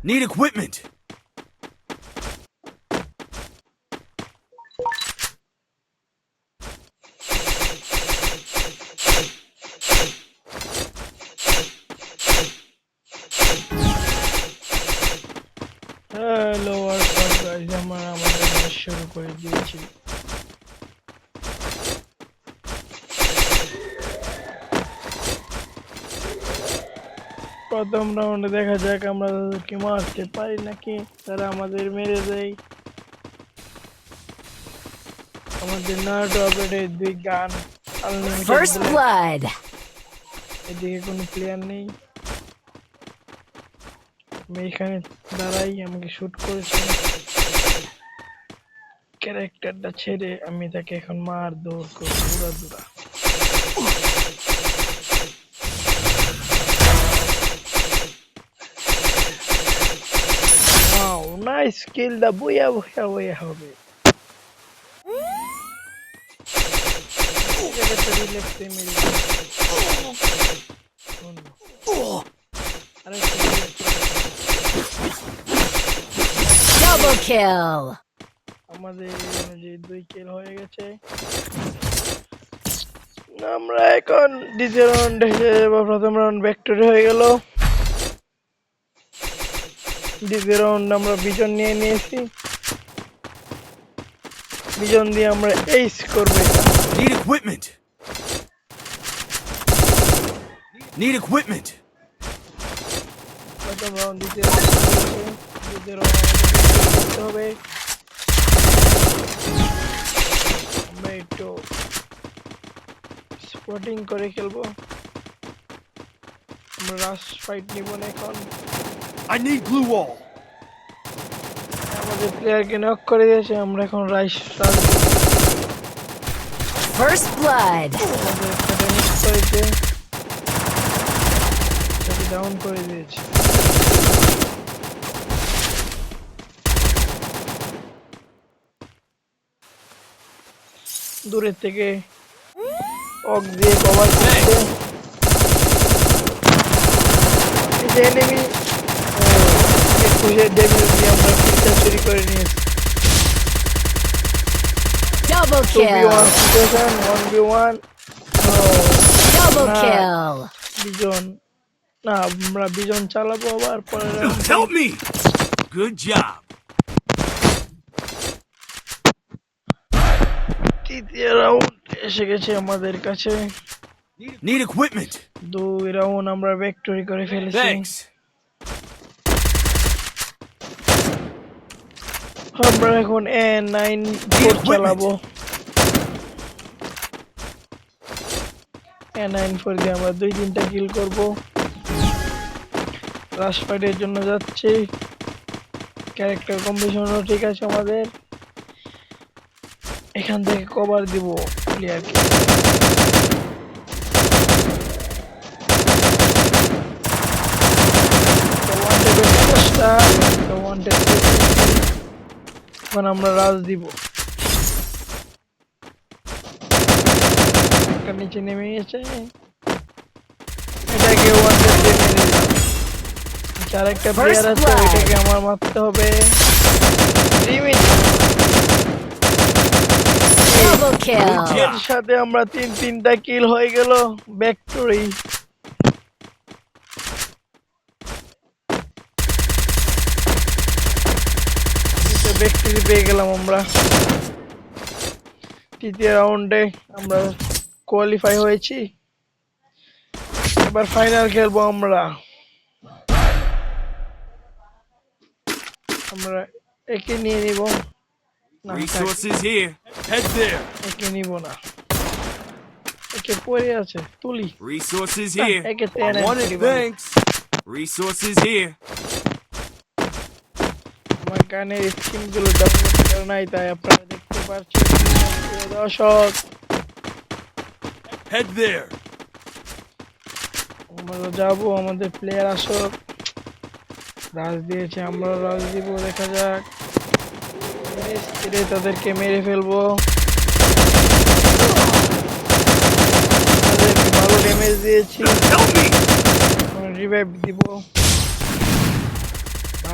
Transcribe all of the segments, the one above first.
Need equipment. Hello WhatsApp guys, আমরা আমাদের match শুরু করে দিয়েছি। প্রথম রাউন্ডে দেখা যাক আমরা তাদেরকে মারতে পারি নাকি তারা আমাদের মেরে দেয়। আমাদের নারুটো অপারেটর দুই গান আনলিমিটেড First blood. এদিকে কোনো প্লেয়ার নেই। আমি এখানে দাঁড়াই, আমাকে শুট করেছে। ক্যারেক্টারটা ছেড়ে আমি তাকে এখন মার দৌড় করবো উড়াদুরা। ওয়াও, নাইস কিল, দা বুয়া বুয়া বুয়া হবে। এটাকে রিল্যাক্সে মেরে Double kill. আমাদের যে 2 কিল হয়ে গেছে। আমরা এখন দ্বিতীয় রাউন্ডে প্রথম রাউন্ড ভিক্টরি হয়ে গেল। দ্বিতীয় রাউন্ড আমরা বিজন নিয়ে নিয়েছি। বিজন দিয়ে আমরা এইস করবে। Need equipment. Need equipment. প্রথম রাউন্ড দ্বিতীয় রাউন্ড হবে। আমরা একটু স্পটিং করে খেলবো। আমরা রাশ ফাইট নিব না এখন। I need glue wall. আমাদের প্লেয়ারকে নক করে দিয়েছে, আমরা এখন রাশ First blood. আমাদের একটা ড্যামেজ করেছে, তাকে ডাউন করে দিয়েছে। দূরের থেকে অক দিয়ে কভার করছে। এই যে এনিমি একুশের ড্যামেজ দিয়ে আমরা কিলটা চুরি করে নিয়েছি। Double 2v1 kill. Situation, 1v1। Double Nah. kill. বিজন না, আমরা বিজন চালাবো আবার পরে। Help me. Good job. তৃতীয় রাউন্ড এসে গেছে আমাদের কাছে। Need equipment. 2 রাউন্ড আমরা ভিক্টরি করে ফেলেছি। Thanks. আমরা এখন A9 চালাবো। A9 দিয়ে আমরা 2-3টা কিল করব। রাশ ফাইটের জন্য যাচ্ছি। ক্যারেক্টার কম্বিনেশনও ঠিক আছে আমাদের। এখান থেকে কভার দিব প্লেয়ারকে। এখন আমরা রাজ দিব। একটা নিচে নেমে গেছে, এটাকে ওয়ান্টেড দিয়ে মেরে দিলাম। আরেকটা প্লেয়ার আছে, এটাকে আমার মারতে হবে। Double kill. এর সাথে আমরা 3টা কিল হয়ে গেল। ভিক্টরি। ভিক্টরি পেয়ে গেলাম আমরা। তৃতীয় রাউন্ডে আমরা কোয়ালিফাই হয়েছি। এবার ফাইনাল খেলবো আমরা। আমরা একে নিয়ে নিব না, Resources here. Head there. একে নিব না, একে পড়ে আছে, তুলি। Resources Ah, here. hay que I tener want it. privado. Thanks. Resources here. আমার কানের স্ক্রিন গুলো ডাউনলোড করা নাই, তাই আপনারা দেখতে পাচ্ছেন। দর্শক, Head there. আমরা যাবো, আমাদের প্লেয়ার আসক। রাজ দিয়েছে, আমরা রাজ দিব, দেখা যাক। তাদেরকে মেরে ফেলবো। তাদেরকে ভালো ড্যামেজ দিয়েছি। Help me. রিভাইভ দিব।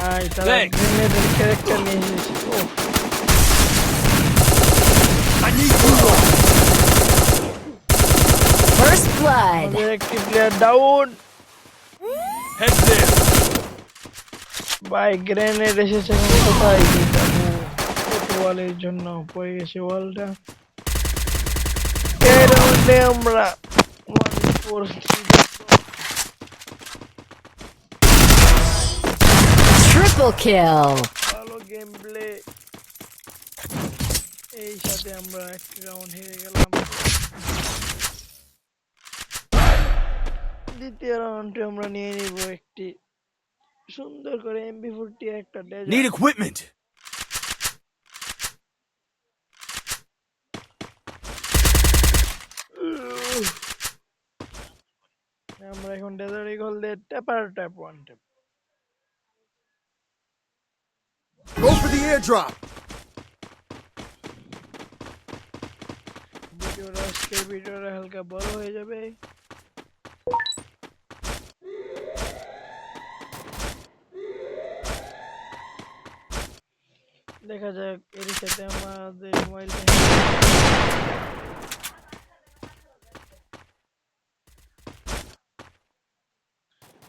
ভাই তারা Thanks. গ্রেনেডের ক্যারেক্টার নিয়ে এসেছে ও I need Gulag. First blood. আমাদের একটি প্লেয়ার ডাউন Head there. ভাই গ্রেনেড এসেছে এখন কোথায় যাবো ওয়ালের জন্য পড়ে গেছে ওয়ালটা এই রাউন্ডে আমরা 1-4-3 Triple kill. ভালো গেম প্লে এই সাথে আমরা একটি রাউন্ড হেরে গেলাম দ্বিতীয় রাউন্ডে আমরা নিয়ে নিব একটি সুন্দর করে MP40 একটা Need ডেজার্ট equipment. আমরা এখন ডেজার্ট ইগল দিয়ে ট্যাপার tap one tap Go for the airdrop. ভিডিওটা হালকা বড় হয়ে যাবে দেখা যাক এর সাথে আমাদের মোবাইল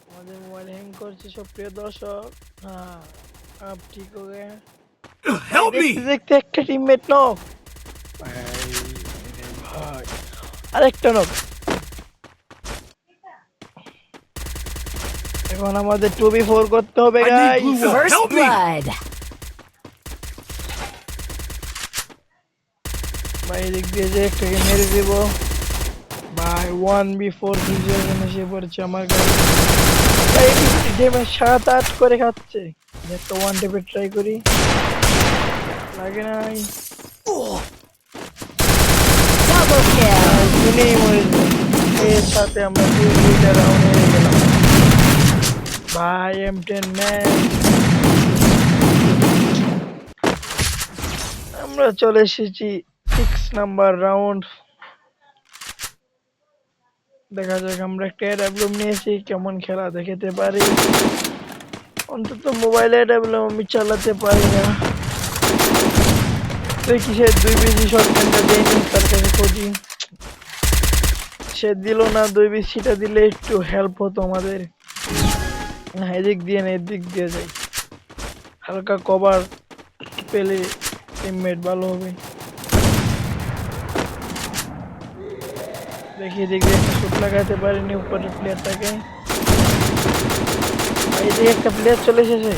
আমাদের মোবাইল হ্যাং করছে সুপ্রিয় দর্শক হ্যাঁ আপ ঠিক हो गया Help me. দেখতে একটা টিমমেট নক ভাই আরেকটা নক এখন আমাদের 2v4 করতে হবে I need guys Gulag. First Help me. blood. ভাই এদিক দিয়ে যে একটাকে মেরে দেব ভাই 1v4 সিচুয়েশন এসে পড়ছে আমার গাড়ি ভাই ড্যামেজ 7-8 করে খাচ্ছে একটা ওয়ান টেপে ট্রাই করি লাগে নাই Double kill. শুনেই মরে যাবে এর সাথে আমরা দুইটা রাউন্ড হেরে গেলাম ভাই M10 ম্যাচ আমরা চলে এসেছি 6 নাম্বার রাউন্ড দেখা যাক আমরা একটা এডাব্লিউএম নিয়েছি কেমন খেলা দেখাতে পারি অন্তত মোবাইলে এডাব্লিউএম আমি চালাতে পারি না দেখি সে 2 বিজি শটগানটা দেয়নি তার কাছে খুঁজি সে দিল না 2 বিজিটা দিলে একটু হেল্প হতো আমাদের না এদিক দিয়ে না এদিক দিয়ে যাই হালকা কভার পেলে টিমমেট ভালো হবে দেখি এদিক দিয়ে একটা শুট লাগাতে পারিনি উপরের প্লেয়ারটাকে এদিকে একটা প্লেয়ার চলে এসেছে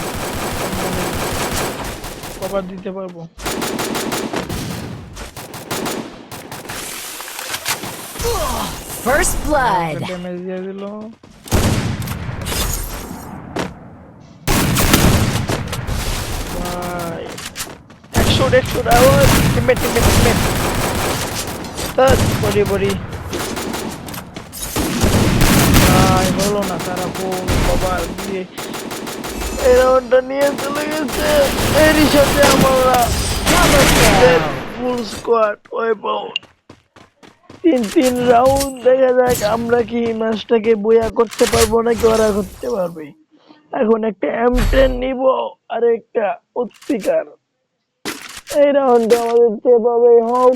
কভার দিতে পারবো First blood. ড্যামেজ দিয়ে দিল ভাই 100 আওয়াজ টিমমেট তার বডি ভাই হলো না তারা ফুল কভার দিয়ে এই রাউন্ডটা নিয়ে চলে গেছে এরই সাথে আমরা Double kill. ফুল স্কোয়াড ওয়াইপ আউট 3 রাউন্ড দেখা যাক আমরা কি ম্যাচটাকে বইয়া করতে পারবো নাকি ওরা করতে পারবে এখন একটা M10 নিব আর একটা উৎপিকার এই রাউন্ডে আমাদের যেভাবে হোক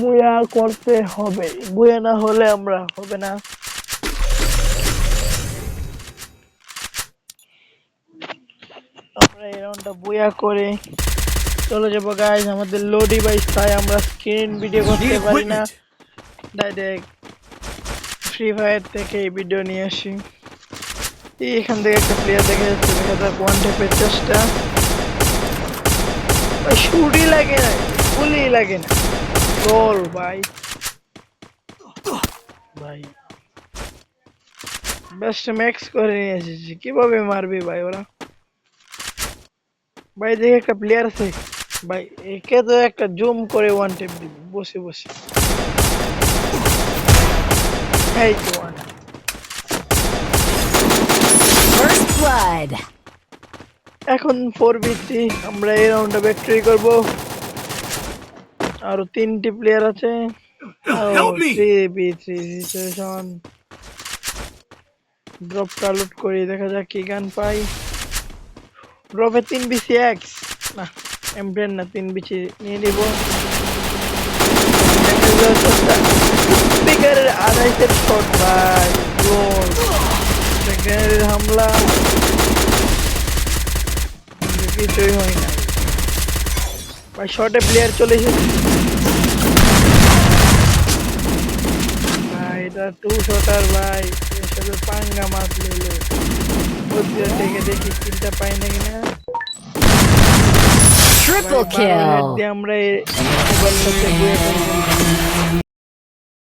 বইয়া করতে হবে বইয়া না হলে আমরা হবে না আমরা এই রাউন্ডটা বইয়া করে চলে যাবো গাইস আমাদের লো ডিভাইস তাই আমরা স্ক্রিন ভিডিও Need করতে পারি না equipment. ডাইরেক্ট ফ্রি ফায়ার থেকে এই ভিডিও নিয়ে আসি এখান থেকে একটা প্লেয়ার দেখা যাচ্ছে দেখা যাক ওয়ান টেপের চেষ্টা শুটই লাগে না গুলি লাগে না গোল ভাই বেস্ট ম্যাক্স করে নিয়ে এসেছি কিভাবে মারবি ভাই ওরা ভাই দেখে একটা প্লেয়ার আছে ভাই একে তো একটা জুম করে ওয়ান টেপ দিবি বসে এই তো ওয়ান First blood. এখন 4v3 আমরা এই রাউন্ডে ভিক্টরি করব আর 3টি প্লেয়ার আছে Help me. 3v3 সিচুয়েশন ড্রপটা লুট করি দেখা যাক কি গান পাই প্রফে 3 BC এক্স না M10 না 3 BC নিয়ে নিব স্পিকারের আড়াইশের শট ভাই গোল স্পিকারের হামলা কিছুই হয় না ভাই শটে প্লেয়ার চলে এসেছে ভাই এটা 2 শটার ভাই এর সাথে পাঙ্গা মাছ লইলো বুঝতে থেকে দেখি কিলটা পাই না কিনা Triple ভাই 12 হেড kill. দিয়ে আমরা এই মোবাইলটাতে গুয়ে ফেলবো